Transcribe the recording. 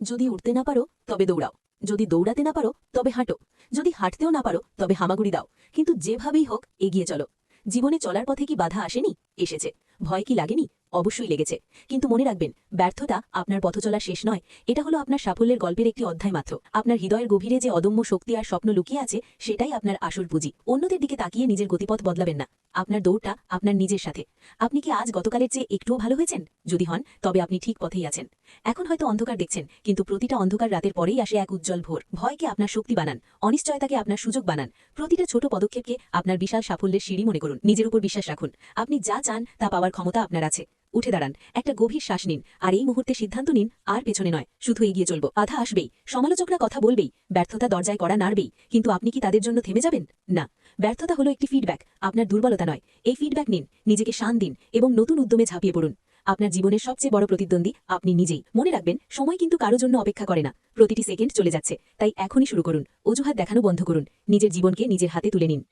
যদি উঠতে না পারো তবে দৌড়াও, যদি দৌড়াতে না পারো তবে হাঁটো, যদি হাঁটতেও না পারো তবে হামাগুড়ি দাও, কিন্তু যেভাবেই হোক এগিয়ে চলো। জীবনে চলার পথে কি বাধা আসেনি? এসেছে। ভয় কি লাগেনি? অবশ্যই লেগেছে। কিন্তু মনে রাখবেন, ব্যর্থতা আপনার পথ চলা শেষ নয়, এটা হলো আপনার সাফল্যের গল্পের একটি অধ্যায় মাত্র। আপনার হৃদয়ের গভীরে যে অদম্য শক্তি আর স্বপ্ন লুকিয়ে আছে, সেটাই আপনার আসল পুঁজি। অন্যদের দিকে তাকিয়ে নিজের গতিপথ বদলাবেন না। আপনার দৌড়টা আপনার নিজের সাথে। আপনি কি আজ গতকালের চেয়ে একটুও ভালো হয়েছেন? যদি হন, তবে আপনি ঠিক পথেই আছেন। এখন হয়তো অন্ধকার দেখছেন, কিন্তু প্রতিটা অন্ধকার রাতের পরেই আসে এক উজ্জ্বল ভোর। ভয়কে আপনার শক্তি বানান, অনিশ্চয়তাকে আপনার সুযোগ বানান। প্রতিটা ছোট পদক্ষেপকে আপনার বিশাল সাফল্যের সিঁড়ি মনে করুন। নিজের উপর বিশ্বাস রাখুন। আপনি যা চান তা পাওয়ার ক্ষমতা আপনার আছে। উঠে দাঁড়ান, একটা গভীর শ্বাস নিন, আর এই মুহূর্তে সিদ্ধান্ত নিন, আর পেছনে নয়, শুধু এগিয়ে চলব। বাধা আসবেই, সমালোচকরা কথা বলবেই, ব্যর্থতা দরজায় কড়া নাড়বেই, কিন্তু আপনি কি তাদের জন্য থেমে যাবেন? না। ব্যর্থতা হলো একটি ফিডব্যাক, আপনার দুর্বলতা নয়। এই ফিডব্যাক নিন, নিজেকে শান দিন এবং নতুন উদ্যমে ঝাঁপিয়ে পড়ুন। আপনার জীবনের সবচেয়ে বড় প্রতিদ্বন্দ্বী আপনি নিজেই। মনে রাখবেন, সময় কিন্তু কারো জন্য অপেক্ষা করে না। প্রতিটি সেকেন্ড চলে যাচ্ছে, তাই এখনই শুরু করুন। অজুহাত দেখানো বন্ধ করুন। নিজের জীবনকে নিজের হাতে তুলে নিন।